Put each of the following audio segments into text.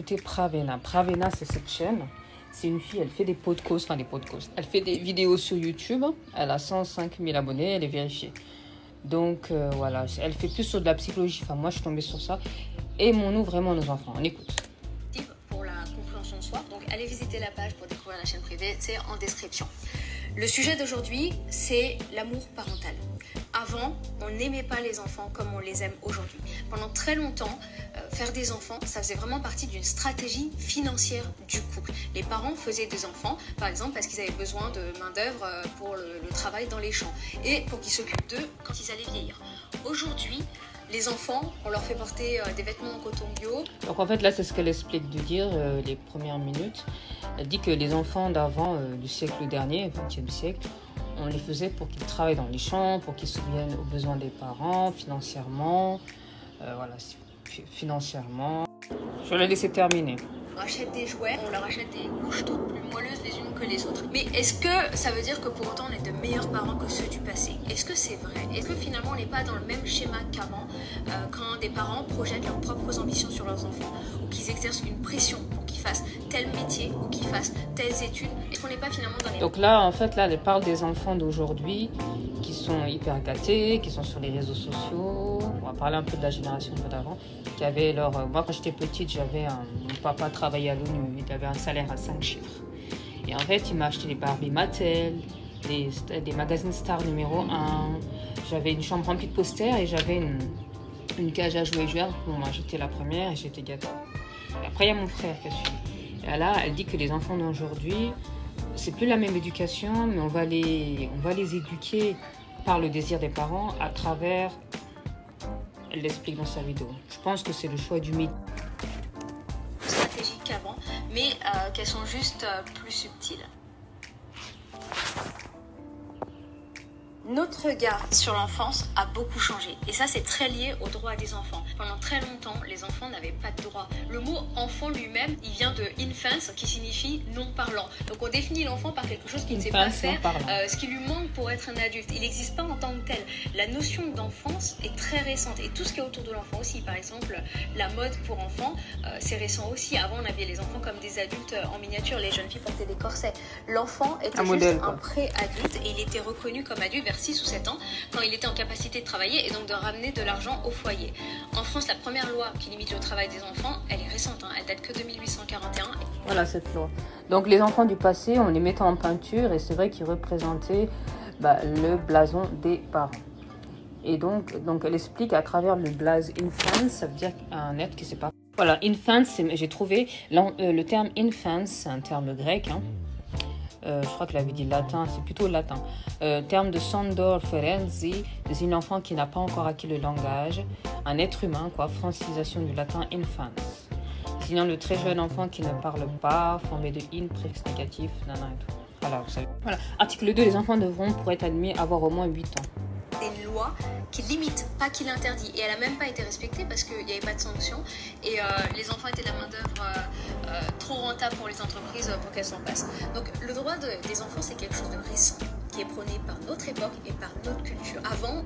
écouter Pravena. Pravena, c'est cette chaîne. C'est une fille, elle fait des podcasts, Elle fait des vidéos sur YouTube. Elle a 105 000 abonnés, elle est vérifiée. Donc voilà, elle fait plus sur de la psychologie. Enfin, moi, je suis tombée sur ça. Aimons-nous vraiment nos enfants. On écoute. Pour la compréhension de soi. Donc, allez visiter la page pour découvrir la chaîne privée. C'est en description. Le sujet d'aujourd'hui, c'est l'amour parental. Avant, on n'aimait pas les enfants comme on les aime aujourd'hui. Pendant très longtemps, faire des enfants, ça faisait vraiment partie d'une stratégie financière du couple. Les parents faisaient des enfants, par exemple, parce qu'ils avaient besoin de main-d'œuvre pour le travail dans les champs et pour qu'ils s'occupent d'eux quand ils allaient vieillir. Aujourd'hui, les enfants, on leur fait porter des vêtements en coton bio. Donc en fait, là, c'est ce qu'elle explique de dire les premières minutes. Elle dit que les enfants d'avant, du siècle dernier, 20e siècle, on les faisait pour qu'ils travaillent dans les champs, pour qu'ils subviennent aux besoins des parents, financièrement. Voilà, financièrement. Je vais la laisser terminer. On rachète des jouets, on leur achète des couches toutes plus moelleuses les unes que les autres. Mais est-ce que ça veut dire que pour autant on est de meilleurs parents que ceux du passé? Est-ce que c'est vrai? Est-ce que finalement on n'est pas dans le même schéma qu'avant, quand des parents projettent leurs propres ambitions sur leurs enfants, ou qu'ils exercent une pression pour qu'ils fassent tel métier, ou qu'ils fassent telles études? Est-ce qu'on n'est pas finalement dans les... Donc là, en fait, là, elle parle des enfants d'aujourd'hui qui sont hyper gâtés, qui sont sur les réseaux sociaux. On va parler un peu de la génération d'avant, qui avait leur... Moi, quand j'étais petite, j'avais mon papa travaillait à l'ONU, il avait un salaire à 5 chiffres. Et en fait, il m'a acheté des Barbie Mattel, des magazines Star numéro 1. J'avais une chambre remplie de posters et j'avais une cage à jouets joueurs. Bon, moi, j'étais la première et j'étais gâtée. Et après, il y a mon frère qui a suivi. Et là, elle dit que les enfants d'aujourd'hui, c'est plus la même éducation, mais on va les éduquer par le désir des parents à travers... Elle l'explique dans sa vidéo. Je pense que c'est le choix du mythe. Stratégiques qu'avant, mais qu'elles sont juste plus subtiles. Notre regard sur l'enfance a beaucoup changé et ça c'est très lié aux droits des enfants. Pendant très longtemps, les enfants n'avaient pas de droits. Le mot enfant lui-même, il vient de infance qui signifie non parlant. Donc on définit l'enfant par quelque chose qu'il ne sait pas faire, ce qui lui manque pour être un adulte. Il n'existe pas en tant que tel. La notion d'enfance est très récente et tout ce qui est autour de l'enfant aussi. Par exemple, la mode pour enfants, c'est récent aussi. Avant on habillait les enfants comme des adultes en miniature. Les jeunes filles portaient des corsets. L'enfant était un pré-adulte et il était reconnu comme adulte vers 6 ou 7 ans, quand il était en capacité de travailler et donc de ramener de l'argent au foyer. En France, la première loi qui limite le travail des enfants, elle est récente, hein, elle date que de 1841. Voilà cette loi. Donc les enfants du passé, on les mettait en peinture et c'est vrai qu'ils représentaient le blason des parents. Et donc elle explique à travers le blaze infant, ça veut dire un être qui ne sait pas. Voilà, infant, j'ai trouvé le terme infant, c'est un terme grec, hein. Je crois qu'elle avait dit latin, c'est plutôt latin. Terme de Sandor Ferenczi, désigne un enfant qui n'a pas encore acquis le langage, un être humain, quoi, francisation du latin infans. Désignant le très jeune enfant qui ne parle pas, formé de in, préfixe négatif, nana et tout. Voilà, vous savez. Voilà. Article 2, les enfants devront, pour être admis, avoir au moins 8 ans. Des lois qui limitent, pas qui l'interdit. Et elle n'a même pas été respectée parce qu'il n'y avait pas de sanction. Et les enfants étaient de la main-d'œuvre trop rentable pour les entreprises pour qu'elles s'en passent. Donc le droit des enfants, c'est quelque chose de récent, qui est prôné par notre époque et par notre culture. Avant...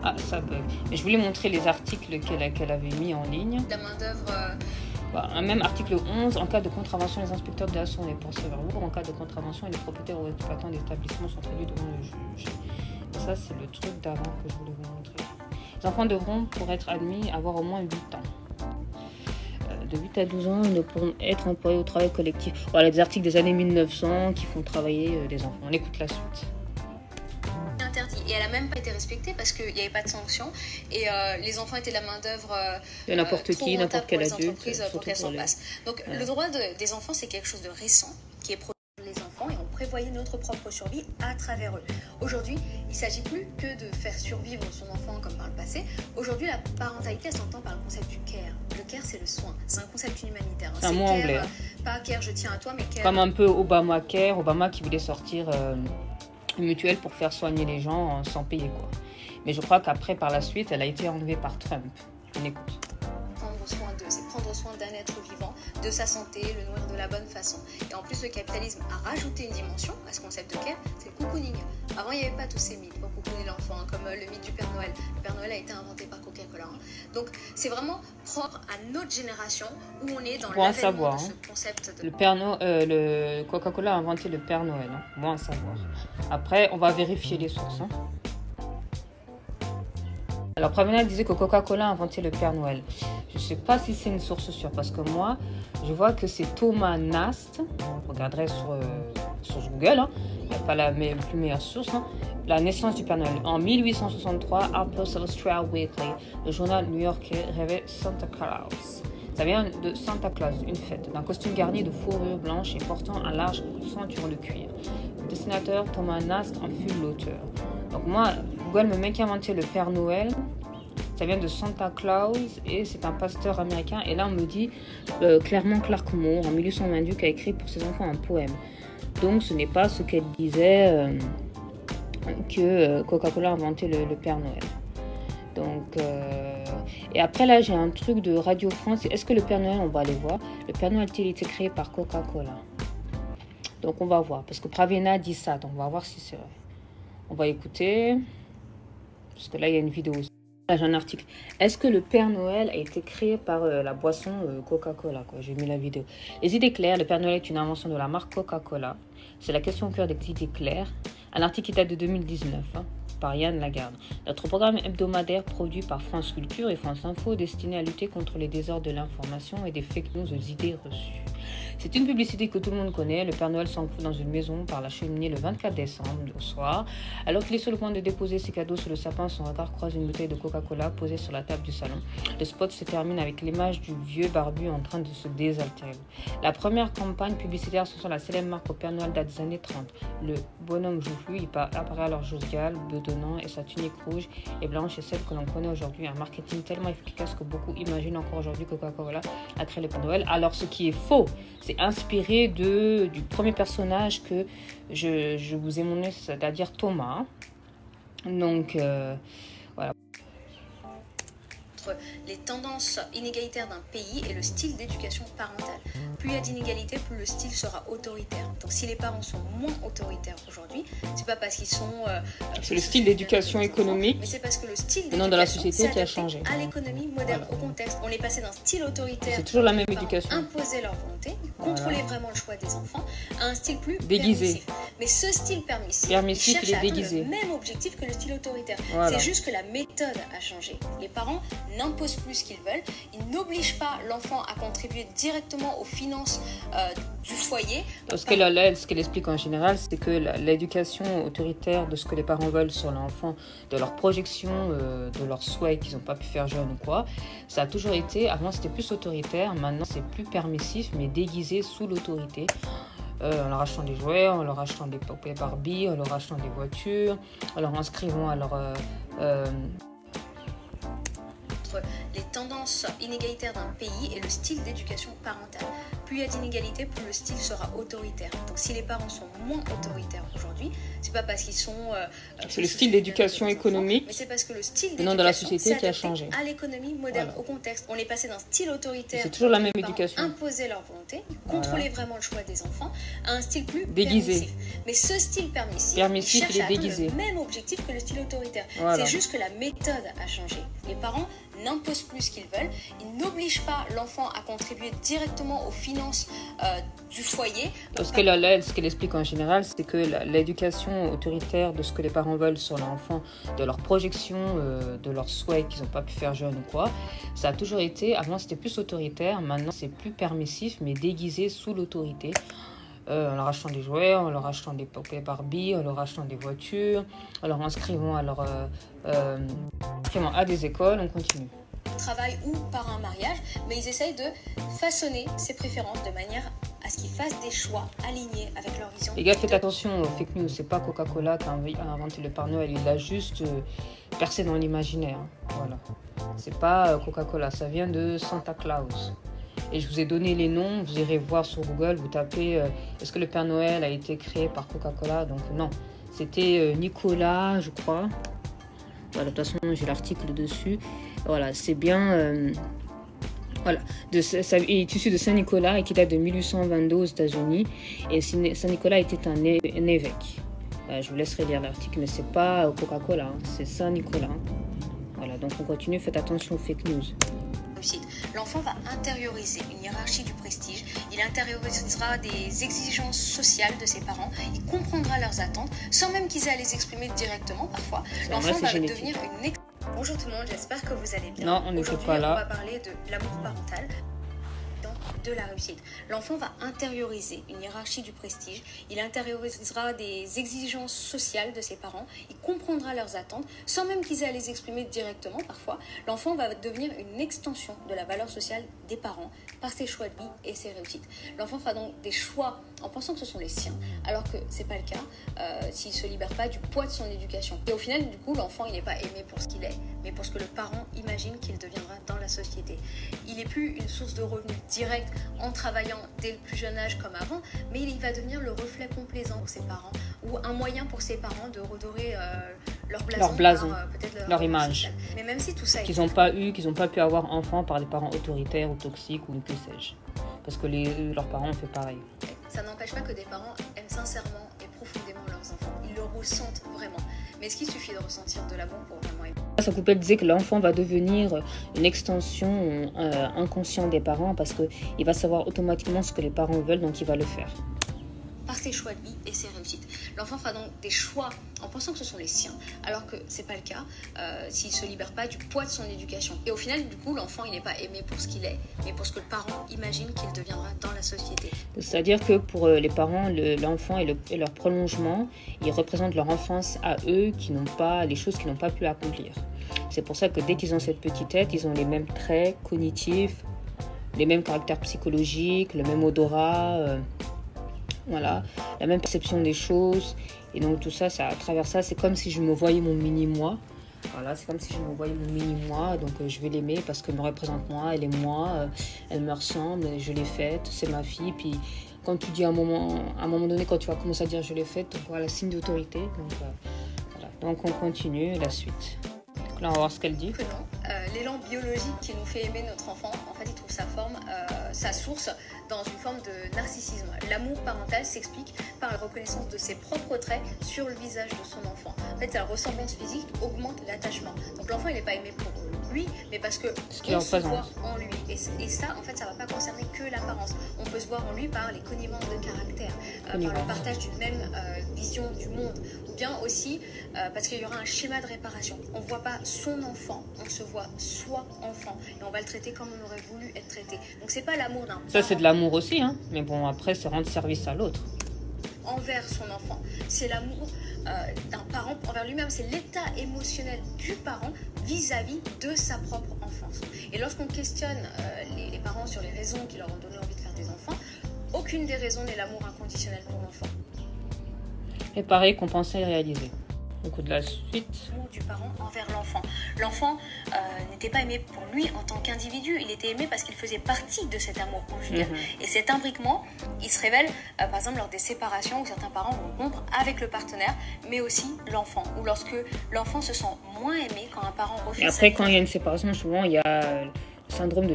Ah, ça bug. Je voulais montrer les articles qu'elle avait mis en ligne. La main-d'œuvre... Même article 11, en cas de contravention, les inspecteurs de la sont les poursuiveurs lourds. En cas de contravention, les propriétaires ou exploitants d'établissements sont traduits devant le juge. Et ça, c'est le truc d'avant que je voulais vous montrer. Les enfants devront, pour être admis, avoir au moins 8 ans. De 8 à 12 ans, ils ne pourront être employés au travail collectif. Voilà, des articles des années 1900 qui font travailler des enfants. On écoute la suite. Interdit. Et elle n'a même pas été respectée parce qu'il n'y avait pas de sanction et les enfants étaient la main-d'œuvre de n'importe qui, n'importe quel adulte, pour qu'elles s'en passent. Donc le droit des enfants, c'est quelque chose de récent qui est protégé pour les enfants et on prévoyait notre propre survie à travers eux. Aujourd'hui, il ne s'agit plus que de faire survivre son enfant comme par le passé. Aujourd'hui, la parentalité, elle s'entend par le concept du care. Le care, c'est le soin. C'est un concept humanitaire. C'est un mot anglais. Pas care, je tiens à toi, mais care. Comme un peu Obamacare, Obama qui voulait sortir... une mutuelle pour faire soigner les gens sans payer, quoi. Mais je crois qu'après, par la suite, elle a été enlevée par Trump. On écoute. Prendre soin d'eux, c'est prendre soin d'un être vivant, de sa santé, le nourrir de la bonne façon. Et en plus, le capitalisme a rajouté une dimension à ce concept de care, c'est le cocooning. Avant, il n'y avait pas tous ces mythes pour cocooner l'enfant, comme le mythe du Père Noël. Le Père Noël a été inventé par Coca-Cola. Donc c'est vraiment propre à notre génération où on est dans l'avènement de ce concept de... Le Coca-Cola a inventé le Père Noël. Hein. Bon à savoir. Après, on va vérifier les sources. Hein. Alors, Pravina disait que Coca-Cola a inventé le Père Noël. Je ne sais pas si c'est une source sûre, parce que moi, je vois que c'est Thomas Nast. Je regarderai sur Google, hein. Il n'y a pas la plus meilleure source. Hein. La naissance du Père Noël. En 1863, Harper's Illustrated Weekly, le journal new-yorkais, révèle Santa Claus. Ça vient de Santa Claus, une fête, d'un costume garni de fourrure blanche et portant un large ceinture de cuir. Le dessinateur Thomas Nast en fut l'auteur. Donc moi, Google me met qui a inventé le Père Noël. Ça vient de Santa Claus et c'est un pasteur américain. Et là, on me dit clairement Clark Moore, en 1822, qui a écrit pour ses enfants un poème. Donc, ce n'est pas ce qu'elle disait que Coca-Cola a inventé le Père Noël. Donc, et après, là, j'ai un truc de Radio France. Est-ce que le Père Noël, on va aller voir. Le Père Noël a été créé par Coca-Cola. Donc, on va voir. Parce que Pravina dit ça. Donc, on va voir si c'est vrai. On va écouter. Parce que là, il y a une vidéo aussi. Là, j'ai un article. Est-ce que le Père Noël a été créé par la boisson Coca-Cola? J'ai mis la vidéo. Les idées claires. Le Père Noël est une invention de la marque Coca-Cola. C'est la question au cœur des idées claires. Un article qui date de 2019 par Yann Lagarde. Notre programme hebdomadaire produit par France Culture et France Info destiné à lutter contre les désordres de l'information et des fake news aux idées reçues. C'est une publicité que tout le monde connaît. Le Père Noël s'enfout dans une maison par la cheminée le 24 décembre au soir. Alors qu'il est sur le point de déposer ses cadeaux sur le sapin, son regard croise une bouteille de Coca-Cola posée sur la table du salon. Le spot se termine avec l'image du vieux barbu en train de se désaltérer. La première campagne publicitaire sur la célèbre marque au Père Noël date des années 30. Le bonhomme joufflu, il apparaît alors jovial, bedonnant et sa tunique rouge et blanche est celle que l'on connaît aujourd'hui. Un marketing tellement efficace que beaucoup imaginent encore aujourd'hui que Coca-Cola a créé le Père Noël. Alors ce qui est faux, c'est inspiré du premier personnage que je vous ai montré, c'est-à-dire Thomas. Donc, voilà. Les tendances inégalitaires d'un pays et le style d'éducation parentale. Plus il y a d'inégalités, plus le style sera autoritaire. Donc si les parents sont moins autoritaires aujourd'hui, c'est pas parce qu'ils sont... c'est le style d'éducation économique, mais c'est parce que le style d'éducation de la société qui a changé. À l'économie moderne, voilà. Au contexte, on est passé d'un style autoritaire... C'est toujours la même éducation. Imposer leur volonté, contrôler vraiment le choix des enfants, à un style plus déguisé. Permissif. Mais ce style permissif il est déguisé. Le même objectif que le style autoritaire. Voilà. C'est juste que la méthode a changé. Les parents n'imposent plus ce qu'ils veulent. Ils n'obligent pas l'enfant à contribuer directement aux finances du foyer. Parce que là, ce qu'elle explique en général, c'est que l'éducation autoritaire de ce que les parents veulent sur l'enfant, de leur projection, de leurs souhaits qu'ils n'ont pas pu faire jeune ou quoi, ça a toujours été, avant c'était plus autoritaire, maintenant c'est plus permissif, mais déguisé sous l'autorité. En leur achetant des jouets, en leur achetant des poupées Barbie, en leur achetant des voitures, en leur inscrivant à leur... les tendances inégalitaires d'un pays et le style d'éducation parentale. Plus il y a d'inégalités, plus le style sera autoritaire. Donc si les parents sont moins autoritaires aujourd'hui, c'est pas parce qu'ils sont... c'est le style d'éducation économique, mais c'est parce que le style de la société qui a changé. À l'économie moderne, voilà. Au contexte, on est passé d'un style autoritaire... C'est toujours la même éducation. Imposer leur volonté, contrôler vraiment le choix des enfants, à un style plus déguisé. Permissif. Mais ce style permissif il est déguisé. Le même objectif que le style autoritaire. Voilà. C'est juste que la méthode a changé. Les parents n'imposent plus ce qu'ils veulent. Ils n'obligent pas l'enfant à contribuer directement aux finances du foyer. Parce que là, ce qu'elle explique en général, c'est que l'éducation autoritaire de ce que les parents veulent sur l'enfant, de leur projection, de leurs souhaits qu'ils n'ont pas pu faire jeune ou quoi, ça a toujours été, avant c'était plus autoritaire, maintenant c'est plus permissif, mais déguisé sous l'autorité. En leur achetant des jouets, en leur achetant des poupées Barbie, en leur achetant des voitures, en leur inscrivant à des écoles, on continue. Travail ou par un mariage, mais ils essayent de façonner ses préférences de manière à ce qu'ils fassent des choix alignés avec leur vision. Les gars, faites attention aux fake news, c'est pas Coca-Cola qui a inventé le Père Noël, il l'a juste percé dans l'imaginaire. Voilà. C'est pas Coca-Cola, ça vient de Santa Claus. Et je vous ai donné les noms, vous irez voir sur Google, vous tapez est-ce que le Père Noël a été créé par Coca-Cola? Donc non, c'était Nicolas, je crois. Voilà, de toute façon, j'ai l'article dessus. Voilà, c'est bien... voilà, il est issu de Saint-Nicolas et qui date de 1822 aux États-Unis. Et Saint-Nicolas était un évêque. Je vous laisserai lire l'article, mais c'est pas Coca-Cola, hein, c'est Saint-Nicolas. Voilà, donc on continue, faites attention aux fake news. L'enfant va intérioriser une hiérarchie du prestige, il intériorisera des exigences sociales de ses parents, il comprendra leurs attentes sans même qu'ils aient à les exprimer directement parfois. L'enfant va devenir une... Bonjour tout le monde, j'espère que vous allez bien. Non, on n'était pas là. On va parler de l'amour parental, de la réussite. L'enfant va intérioriser une hiérarchie du prestige, il intériorisera des exigences sociales de ses parents, il comprendra leurs attentes sans même qu'ils aient à les exprimer directement parfois. L'enfant va devenir une extension de la valeur sociale des parents par ses choix de vie et ses réussites. L'enfant fera donc des choix en pensant que ce sont les siens, alors que c'est pas le cas s'il se libère pas du poids de son éducation. Et au final, du coup, l'enfant il n'est pas aimé pour ce qu'il est, mais pour ce que le parent imagine qu'il deviendra dans la société. Il n'est plus une source de revenus direct en travaillant dès le plus jeune âge comme avant, mais il va devenir le reflet complaisant pour ses parents ou un moyen pour ses parents de redorer leur blason, peut-être leur image. Mais même si tout ça qu'ils n'ont pas pu avoir enfant par des parents autoritaires ou toxiques ou que sais-je, parce que leurs parents ont fait pareil. Ça n'empêche pas que des parents aiment sincèrement et profondément leurs enfants. Ils le ressentent vraiment. Mais est-ce qu'il suffit de ressentir de l'amour pour vraiment aimer? Sa couplet disait que l'enfant va devenir une extension inconsciente des parents parce qu'il va savoir automatiquement ce que les parents veulent, donc il va le faire. Par ses choix de vie et ses réussites. L'enfant fera donc des choix en pensant que ce sont les siens, alors que c'est pas le cas s'il se libère pas du poids de son éducation. Et au final, du coup, l'enfant il n'est pas aimé pour ce qu'il est, mais pour ce que le parent imagine qu'il deviendra dans la société. C'est-à-dire que pour les parents, l'enfant et leur prolongement, ils représentent leur enfance à eux, les choses qu'ils n'ont pas pu accomplir. C'est pour ça que dès qu'ils ont cette petite tête, ils ont les mêmes traits cognitifs, les mêmes caractères psychologiques, le même odorat. Voilà, la même perception des choses. Et donc tout ça, à travers ça, c'est comme si je me voyais mon mini-moi. Voilà, c'est comme si je me voyais mon mini-moi. Donc je vais l'aimer parce qu'elle me représente moi, elle est moi, elle me ressemble, je l'ai faite, c'est ma fille. Puis quand tu dis à un moment donné, quand tu vas commencer à dire je l'ai faite, donc voilà, signe d'autorité. Donc voilà, donc on continue la suite. Donc là, on va voir ce qu'elle dit. L'élan biologique qui nous fait aimer notre enfant, en fait, il trouve sa source dans une forme de narcissisme. L'amour parental s'explique par la reconnaissance de ses propres traits sur le visage de son enfant. En fait, la ressemblance physique augmente l'attachement. Donc l'enfant, il n'est pas aimé pour lui, mais parce que on se voit en lui. Et ça, en fait, ça ne va pas concerner que l'apparence. On peut se voir en lui par les connivences de caractère, par le partage d'une même vision du monde, ou bien aussi parce qu'il y aura un schéma de réparation. On ne voit pas son enfant, on se voit soi enfant, et on va le traiter comme on aurait voulu être traité. Donc c'est pas l'amour d'un parent. Ça c'est de l'amour aussi, hein. Mais bon, après c'est rendre service à l'autre. Envers son enfant, c'est l'amour d'un parent envers lui-même, c'est l'état émotionnel du parent vis-à-vis de sa propre enfance. Et lorsqu'on questionne les parents sur les raisons qui leur ont donné envie de faire des enfants, aucune des raisons n'est l'amour inconditionnel pour l'enfant. Et pareil qu'on pensait réaliser. Donc de la suite. Du parent envers l'enfant. L'enfant n'était pas aimé pour lui en tant qu'individu, il était aimé parce qu'il faisait partie de cet amour conjugal. Et cet imbriquement, il se révèle par exemple lors des séparations où certains parents vont rompre avec le partenaire, mais aussi l'enfant, ou lorsque l'enfant se sent moins aimé quand un parent refuse. Et après, quand il y a une séparation, souvent il y a le syndrome de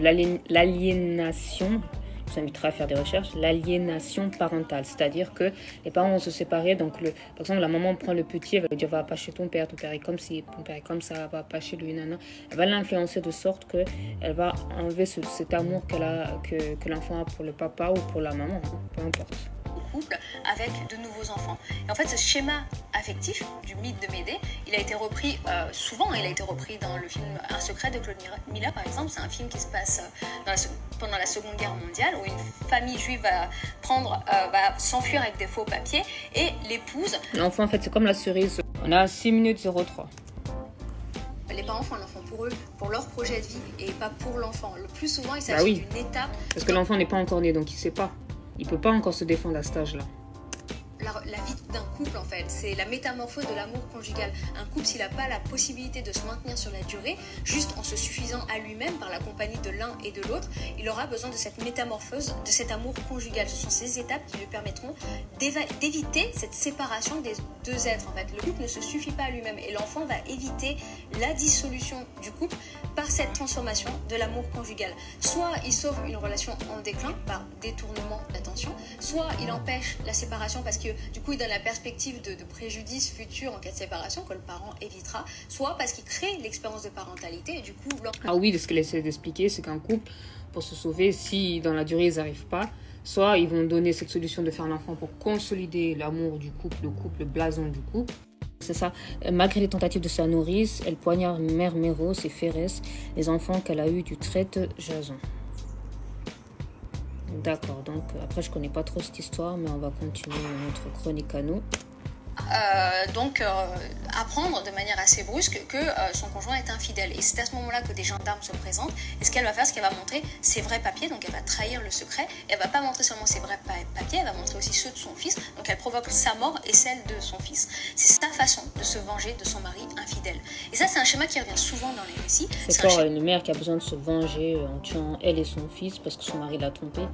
l'aliénation. Je vous inviterai à faire des recherches, l'aliénation parentale, c'est-à-dire que les parents vont se séparer, donc par exemple la maman prend le petit, elle va lui dire va pas chez ton père est comme ci, ton père est comme ça, va pas chez lui, nana. Elle va l'influencer de sorte que elle va enlever cet amour que l'enfant a pour le papa ou pour la maman, peu importe. Couple avec de nouveaux enfants. Et en fait, ce schéma affectif du mythe de Médée, il a été repris souvent, il a été repris dans le film Un secret de Claude Mila, par exemple. C'est un film qui se passe pendant la Seconde Guerre mondiale, où une famille juive va s'enfuir avec des faux papiers, et l'épouse... L'enfant, en fait, c'est comme la cerise. On a 6 minutes 03. Les parents font l'enfant pour eux, pour leur projet de vie, et pas pour l'enfant. Le plus souvent, il s'agit d'une étape... Parce que l'enfant n'est pas encore né, donc il ne sait pas. Il ne peut pas encore se défendre à cet âge-là. La vie d'un couple, en fait, c'est la métamorphose de l'amour conjugal. Un couple, s'il n'a pas la possibilité de se maintenir sur la durée, juste en se suffisant à lui-même par la compagnie de l'un et de l'autre, il aura besoin de cette métamorphose, de cet amour conjugal. Ce sont ces étapes qui lui permettront d'éviter cette séparation des deux êtres. En fait, le couple ne se suffit pas à lui-même et l'enfant va éviter la dissolution du couple par cette transformation de l'amour conjugal. Soit il sauve une relation en déclin par détournement d'attention, soit il empêche la séparation parce que du coup il donne la perspective de préjudice futur en cas de séparation que le parent évitera, soit parce qu'il crée l'expérience de parentalité et du coup... Ah oui, ce qu'elle essaie d'expliquer, c'est qu'un couple, pour se sauver, si dans la durée ils n'arrivent pas, soit ils vont donner cette solution de faire un enfant pour consolider l'amour du couple, le blason du couple. C'est ça. Malgré les tentatives de sa nourrice, elle poignarde Mère Méros et Férès, les enfants qu'elle a eus du traite Jason. D'accord, donc après je connais pas trop cette histoire, mais on va continuer notre chronique à nous. Apprendre de manière assez brusque que son conjoint est infidèle. Et c'est à ce moment-là que des gendarmes se présentent. Et ce qu'elle va faire, c'est qu'elle va montrer ses vrais papiers. Donc elle va trahir le secret. Et elle va pas montrer seulement ses vrais papiers, elle va montrer aussi ceux de son fils. Donc elle provoque sa mort et celle de son fils. C'est sa façon de se venger de son mari infidèle. Et ça, c'est un schéma qui revient souvent dans les récits. C'est fort, une mère qui a besoin de se venger en tuant elle et son fils parce que son mari l'a trompée.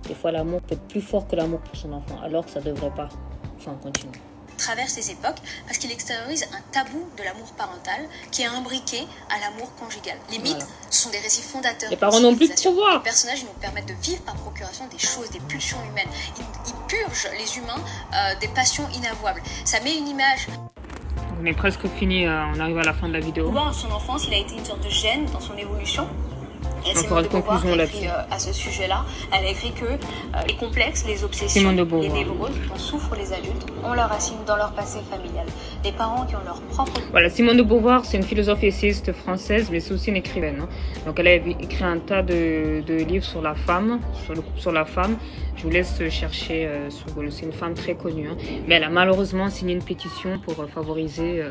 Des fois, l'amour peut être plus fort que l'amour pour son enfant, alors que ça devrait pas. Enfin, on continue. Traverse les époques parce qu'il extériorise un tabou de l'amour parental qui est imbriqué à l'amour conjugal. Les mythes sont des récits fondateurs. Les parents n'ont plus de pouvoir. Les personnages nous permettent de vivre par procuration des choses, des pulsions humaines. Ils purgent les humains des passions inavouables. Ça met une image. On est presque fini, on arrive à la fin de la vidéo. Dans son enfance, il a été une sorte de gêne dans son évolution. Et Simone de Beauvoir a écrit à ce sujet-là, elle a écrit que les complexes, les obsessions, les névroses dont souffrent les adultes ont leur racine dans leur passé familial. Les parents qui ont leur propre... Voilà, Simone de Beauvoir, c'est une philosophe et essayiste française, mais c'est aussi une écrivaine. Hein. Donc elle a écrit un tas de livres sur la femme, sur le couple, sur la femme. Je vous laisse chercher sur Google, c'est une femme très connue. Hein. Mais elle a malheureusement signé une pétition pour favoriser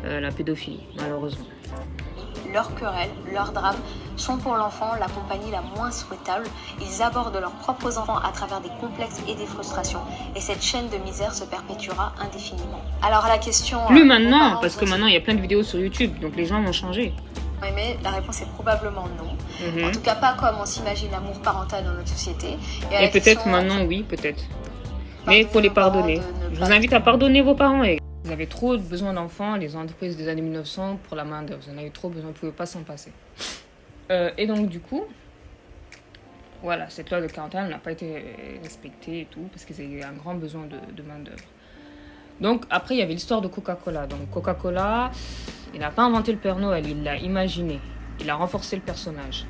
la pédophilie, malheureusement. Leurs querelles, leurs drames sont pour l'enfant la compagnie la moins souhaitable. Ils abordent leurs propres enfants à travers des complexes et des frustrations. Et cette chaîne de misère se perpétuera indéfiniment. Alors à la question... Plus maintenant, parce que maintenant il y a plein de vidéos sur YouTube, donc les gens vont changer. Mais la réponse est probablement non. En tout cas pas comme on s'imagine l'amour parental dans notre société. Et peut-être maintenant oui, peut-être. Mais il faut les pardonner. Je vous invite à pardonner vos parents. Vous avez trop besoin d'enfants, les entreprises des années 1900 pour la main d'œuvre. Vous en avez trop besoin, vous ne pouvez pas s'en passer. Et donc du coup, voilà, cette loi de quarantaine n'a pas été respectée et tout, parce qu'ils avaient un grand besoin de main d'œuvre. Donc après, il y avait l'histoire de Coca-Cola. Donc Coca-Cola, il n'a pas inventé le Père Noël, il l'a imaginé. Il a renforcé le personnage.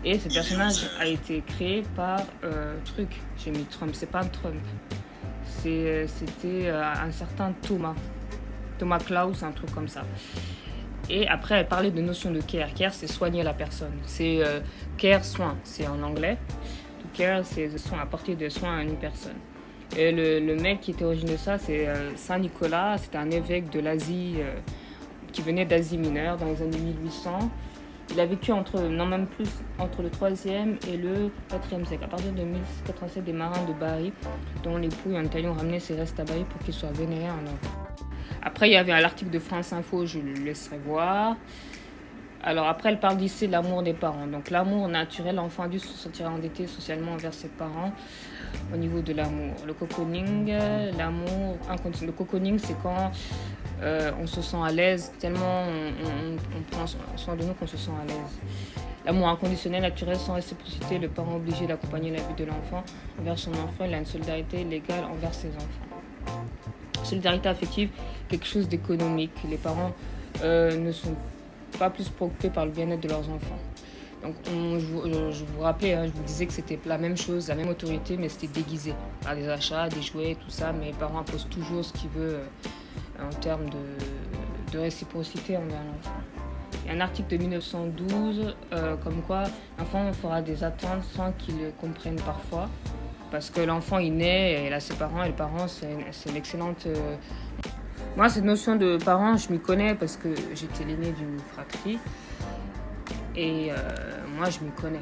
Et ce personnage a été créé par j'ai mis Trump, c'est pas Trump. C'était un certain Thomas Klaus, un truc comme ça. Et après, elle parlait de notion de care. Care, c'est soigner la personne. C'est care, soin, c'est en anglais. Care, c'est soin, apporter des soins à une personne. Et le mec qui était originaire de ça, c'est Saint Nicolas. C'était un évêque de l'Asie, qui venait d'Asie mineure dans les années 1800. Il a vécu entre le 3e et le 4e siècle. À partir de 1087, des marins de Bari, dont l'époux et un Italien ont ramené ses restes à Bari pour qu'ils soient vénérés en Europe. Après, il y avait l'article de France Info, je le laisserai voir. Alors après, elle parle d'ici de l'amour des parents. Donc l'amour naturel, l'enfant adulte se sentira endetté socialement envers ses parents au niveau de l'amour. Le cocooning, l'amour inconditionnel. Le cocooning, c'est quand on se sent à l'aise, tellement on prend soin de nous qu'on se sent à l'aise. L'amour inconditionnel, naturel, sans réciprocité, le parent obligé d'accompagner la vie de l'enfant envers son enfant, il a une solidarité légale envers ses enfants. Solidarité affective, quelque chose d'économique. Les parents ne sont pas plus préoccupés par le bien-être de leurs enfants. Donc je vous rappelais, je vous disais que c'était la même chose, la même autorité, mais c'était déguisé par des achats, des jouets, tout ça, mais les parents imposent toujours ce qu'ils veulent en termes de réciprocité envers l'enfant. Il y a un article de 1912 comme quoi l'enfant fera des attentes sans qu'il le comprenne parfois, parce que l'enfant il naît, il a ses parents, et les parents c'est l'excellente... Moi, cette notion de parents, je m'y connais parce que j'étais l'aîné d'une fratrie. Et moi, je m'y connais.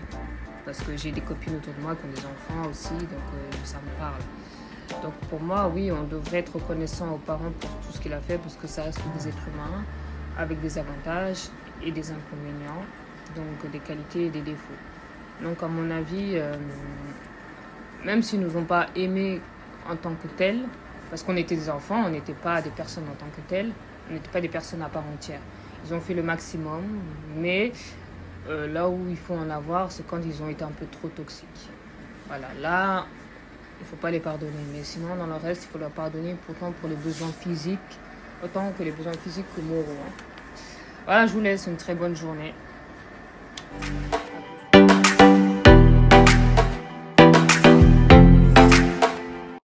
Parce que j'ai des copines autour de moi qui ont des enfants aussi, donc ça me parle. Donc pour moi, oui, on devrait être reconnaissant aux parents pour tout ce qu'il a fait, parce que ça reste des êtres humains, avec des avantages et des inconvénients, donc des qualités et des défauts. Donc à mon avis, même s'ils ne nous ont pas aimés en tant que tels, parce qu'on était des enfants, on n'était pas des personnes en tant que telles, on n'était pas des personnes à part entière. Ils ont fait le maximum, mais là où il faut en avoir, c'est quand ils ont été un peu trop toxiques. Voilà, là, il ne faut pas les pardonner. Mais sinon, dans le reste, il faut leur pardonner pourtant pour les besoins physiques, autant que les besoins physiques que moraux. Voilà, je vous laisse une très bonne journée.